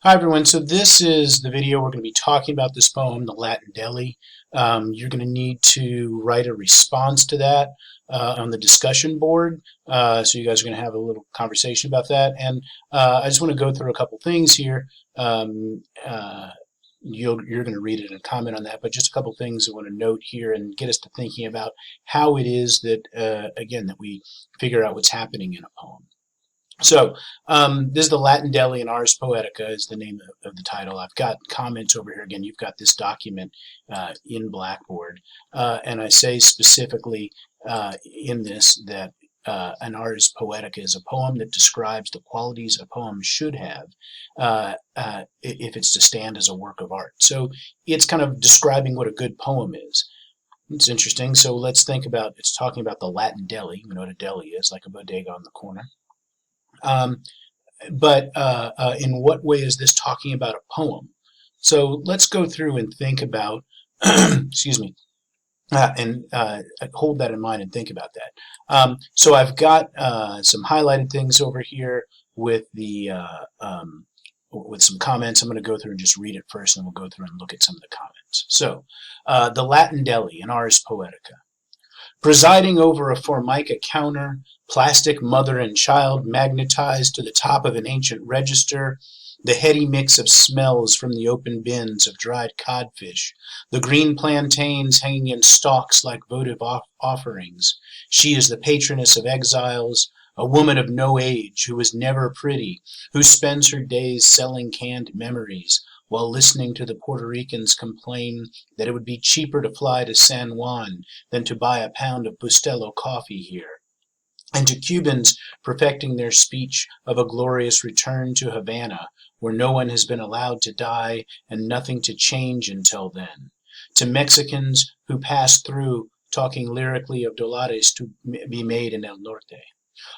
Hi everyone, so this is the video we're going to be talking about this poem, the Latin Deli. You're going to need to write a response to that on the discussion board. So you guys are going to have a little conversation about that. And I just want to go through a couple things here. Um, uh, you're going to read it and comment on that, but just a couple things I want to note here and get us to thinking about how it is that, again, that we figure out what's happening in a poem. So this is the Latin Deli and Ars Poetica is the name of the title. I've got comments over here. Again, you've got this document in Blackboard. And I say specifically in this that an Ars Poetica is a poem that describes the qualities a poem should have if it's to stand as a work of art. So it's kind of describing what a good poem is. It's interesting. So let's think about, it's talking about the Latin Deli. You know what a deli is, like a bodega on the corner. Um, but in what way is this talking about a poem? So let's go through and think about, excuse me, and hold that in mind and think about that. So I've got some highlighted things over here with the with some comments. I'm going to go through and just read it first, and we'll go through and look at some of the comments. So the Latin Deli in Ars Poetica. Presiding over a formica counter, plastic mother and child magnetized to the top of an ancient register, the heady mix of smells from the open bins of dried codfish, the green plantains hanging in stalks like votive offerings. She is the patroness of exiles, a woman of no age who is never pretty, who spends her days selling canned memories, while listening to the Puerto Ricans complain that it would be cheaper to fly to San Juan than to buy a pound of Bustelo coffee here, and to Cubans perfecting their speech of a glorious return to Havana, where no one has been allowed to die and nothing to change until then, to Mexicans who pass through talking lyrically of dólares to be made in El Norte,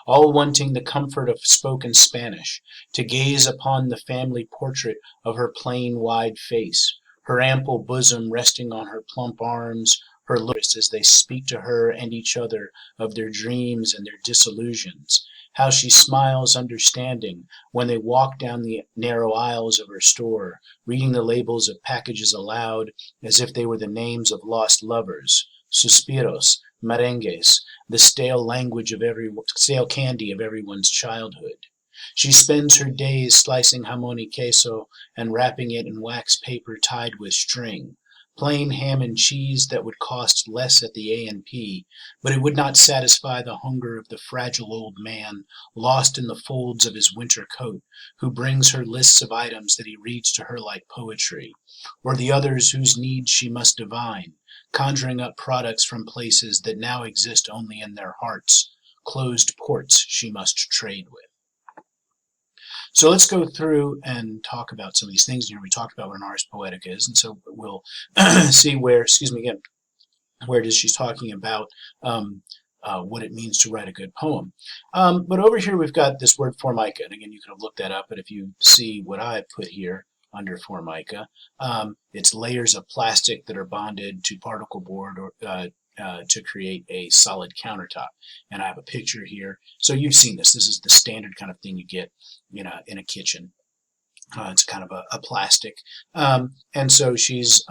all wanting the comfort of spoken Spanish, to gaze upon the family portrait of her plain, wide face, her ample bosom resting on her plump arms, her looks as they speak to her and each other of their dreams and their disillusions, how she smiles understanding when they walk down the narrow aisles of her store, reading the labels of packages aloud as if they were the names of lost lovers, suspiros, merengues, the stale candy of everyone's childhood. She spends her days slicing jamon y queso and wrapping it in wax paper tied with string. Plain ham and cheese that would cost less at the A&P, but it would not satisfy the hunger of the fragile old man, lost in the folds of his winter coat, who brings her lists of items that he reads to her like poetry, or the others whose needs she must divine, conjuring up products from places that now exist only in their hearts, closed ports she must trade with. So let's go through and talk about some of these things. Here we talked about what an Ars Poetica is, and so we'll see where, excuse me again, where it is she's talking about what it means to write a good poem. But over here we've got this word formica, and again you could have looked that up, but if you see what I put here under formica, it's layers of plastic that are bonded to particle board or to create a solid countertop. And I have a picture here. So you've seen this. This is the standard kind of thing you get in a kitchen. It's kind of a plastic. And so she's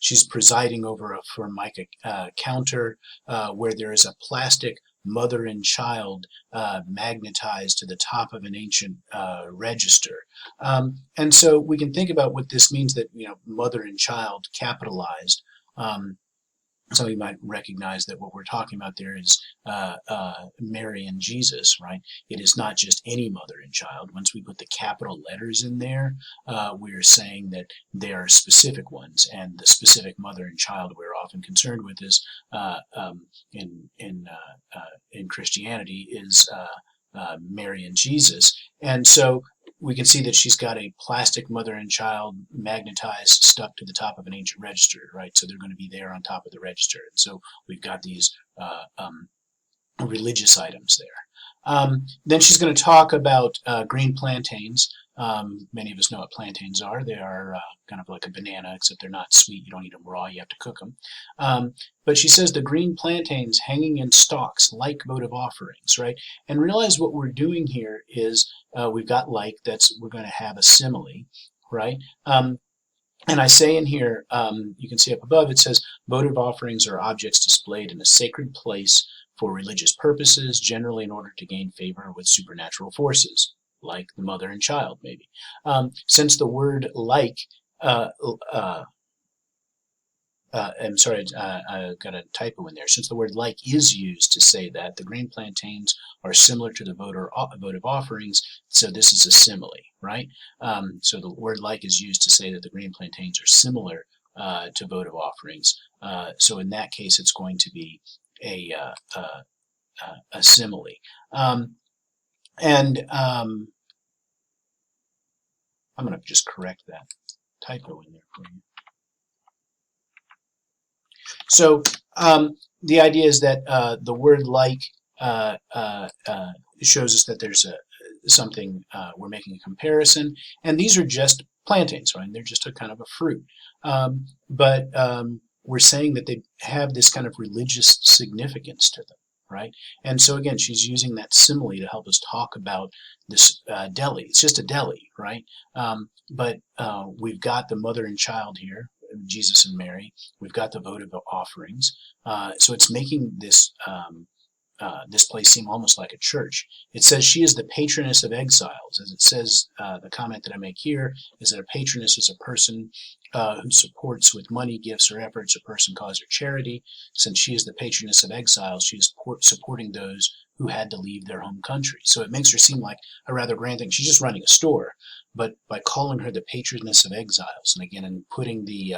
she's presiding over a formica counter where there is a plastic mother and child magnetized to the top of an ancient register. And so we can think about what this means, that, mother and child capitalized. So you might recognize that what we're talking about there is Mary and Jesus, right? It is not just any mother and child. Once we put the capital letters in there, we're saying that there are specific ones, and the specific mother and child we're often concerned with is in Christianity is Mary and Jesus, and so we can see that she's got a plastic mother and child magnetized stuck to the top of an ancient register, right? So they're going to be there on top of the register. And so we've got these religious items there. Then she's going to talk about green plantains. Many of us know what plantains are. They are kind of like a banana, except they're not sweet. You don't eat them raw. You have to cook them. But she says the green plantains hanging in stalks like votive offerings, right? And realize what we're doing here is we've got like, we're going to have a simile, right? And I say in here, you can see up above, it says votive offerings are objects displayed in a sacred place for religious purposes, generally in order to gain favor with supernatural forces, like the mother and child, maybe. Since the word like, I'm sorry, I got a typo in there. Since the word like is used to say that, the green plantains are similar to the votive offerings, so this is a simile, right? So the word like is used to say that the green plantains are similar to votive offerings. So in that case, it's going to be a simile. I'm going to just correct that typo in there for you. So the idea is that the word like shows us that there's something, we're making a comparison, and these are just plantains, right? They're just a kind of a fruit. But we're saying that they have this kind of religious significance to them, right? And so again, she's using that simile to help us talk about this deli. It's just a deli, right? But we've got the mother and child here, Jesus and Mary. We've got the votive offerings. So it's making this this place seem almost like a church. It says she is the patroness of exiles. As it says, the comment that I make here is that a patroness is a person who supports with money, gifts, or efforts a person, cause, or charity. Since she is the patroness of exiles, she is supporting those who had to leave their home country. So it makes her seem like a rather grand thing. She's just running a store, but by calling her the patroness of exiles, and again, and putting the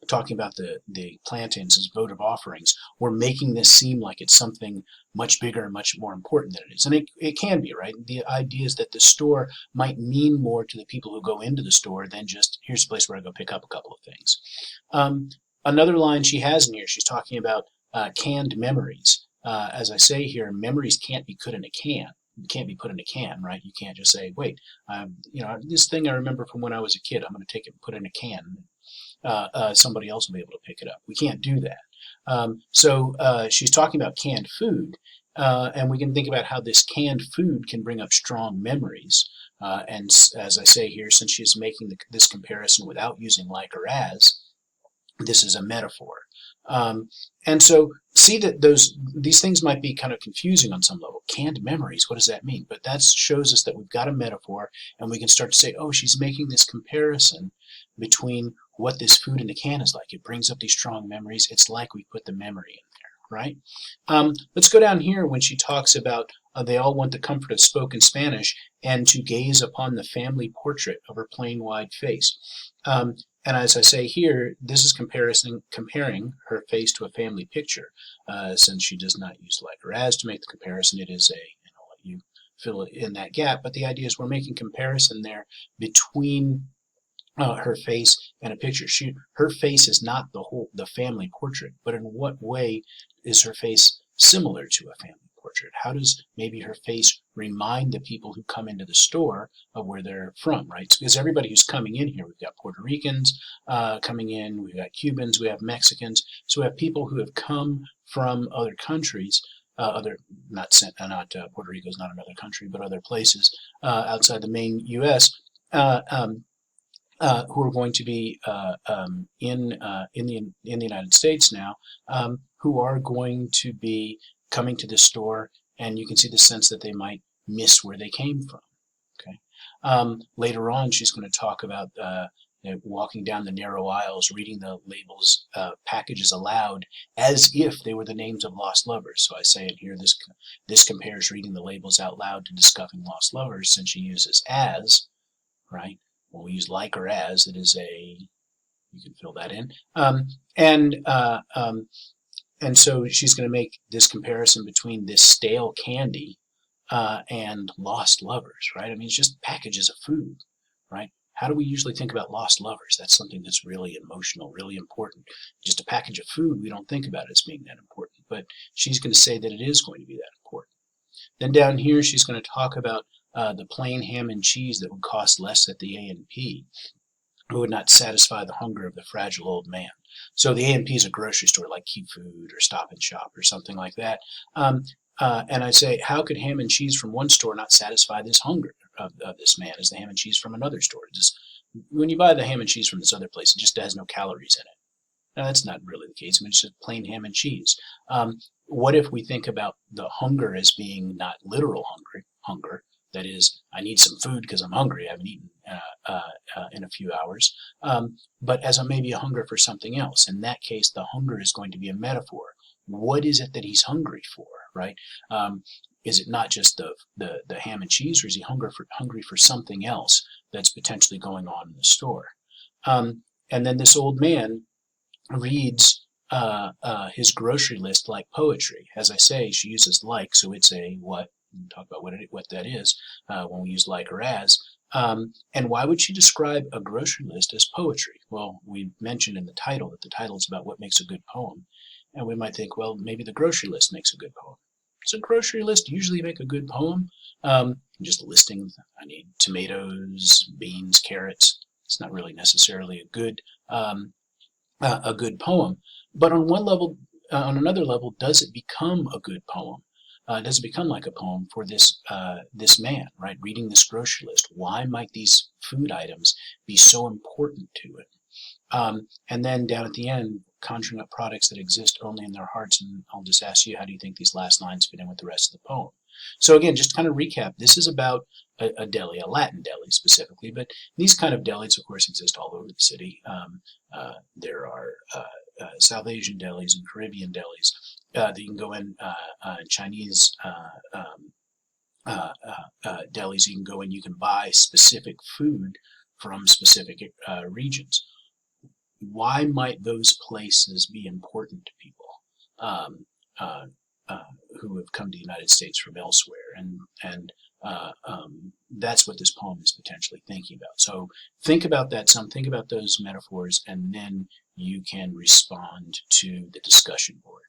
talking about the plantains as votive offerings, we're making this seem like it's something much bigger and much more important than it is. And it can be, right? The idea is that the store might mean more to the people who go into the store than just, here's a place where I go pick up a couple of things. Another line she has in here, she's talking about canned memories. As I say here, memories can't be put in a can. It can't be put in a can, right? You can't just say, wait, you know, this thing I remember from when I was a kid, I'm going to take it and put it in a can. Somebody else will be able to pick it up. We can't do that. So she's talking about canned food, and we can think about how this canned food can bring up strong memories. And as I say here, since she's making this comparison without using like or as, this is a metaphor. And so see that these things might be kind of confusing on some level. Canned memories, what does that mean? But that shows us that we've got a metaphor, and we can start to say, oh, she's making this comparison between what this food in the can is like. It brings up these strong memories. It's like we put the memory in there, right? Let's go down here when she talks about they all want the comfort of spoken Spanish and to gaze upon the family portrait of her plain wide face. And as I say here, this is comparing her face to a family picture. Since she does not use like or as to make the comparison, it is and I'll let you fill in that gap. But the idea is we're making comparison there between her face and a picture. Her face is not the family portrait, but in what way is her face similar to a family portrait? How does maybe her face remind the people who come into the store of where they're from, right? Because everybody who's coming in here, we've got Puerto Ricans coming in, we've got Cubans, we have Mexicans, so we have people who have come from other countries, Puerto Rico is not another country, but other places outside the main U.S., who are going to be in the United States now, who are going to be coming to the store, and you can see the sense that they might miss where they came from. Okay. Later on, she's going to talk about walking down the narrow aisles, reading the labels, packages aloud, as if they were the names of lost lovers. So I say it here. This compares reading the labels out loud to discovering lost lovers, since she uses as, right? When we use like or as, it is you can fill that in. And so she's going to make this comparison between this stale candy and lost lovers, right? I mean, it's just packages of food, right? How do we usually think about lost lovers? That's something that's really emotional, really important. Just a package of food, we don't think about it as being that important, but she's going to say that it is going to be that important. Then down here, she's going to talk about the plain ham and cheese that would cost less at the A&P would not satisfy the hunger of the fragile old man. So the A&P is a grocery store like Keep Food or Stop and Shop or something like that. And I say, how could ham and cheese from one store not satisfy this hunger of this man as the ham and cheese from another store? When you buy the ham and cheese from this other place, it just has no calories in it. Now, that's not really the case. I mean, it's just plain ham and cheese. What if we think about the hunger as being not literal hunger? That is, I need some food because I'm hungry. I haven't eaten in a few hours. But as maybe a hunger for something else. In that case, the hunger is going to be a metaphor. What is it that he's hungry for, right? Is it not just the ham and cheese, or is he hungry for something else that's potentially going on in the store? And then this old man reads his grocery list like poetry. As I say, she uses like, so it's a what? We'll talk about what that is when we use like or as. And why would she describe a grocery list as poetry? Well, we mentioned in the title that the title is about what makes a good poem. And we might think, well, maybe the grocery list makes a good poem. Does a grocery list usually make a good poem? Just listing, I need tomatoes, beans, carrots. It's not really necessarily a good poem. But on one level, on another level, does it become a good poem? Does it become like a poem for this man, right? Reading this grocery list. Why might these food items be so important to it? And then down at the end, conjuring up products that exist only in their hearts. And I'll just ask you, how do you think these last lines fit in with the rest of the poem? So again, just to kind of recap, this is about a deli, a Latin deli specifically, but these kind of delis, of course, exist all over the city. There are South Asian delis and Caribbean delis that you can go in, Chinese delis you can go in, you can buy specific food from specific regions. Why might those places be important to people who have come to the United States from elsewhere? And that's what this poem is potentially thinking about. So think about that some, think about those metaphors, and then you can respond to the discussion board.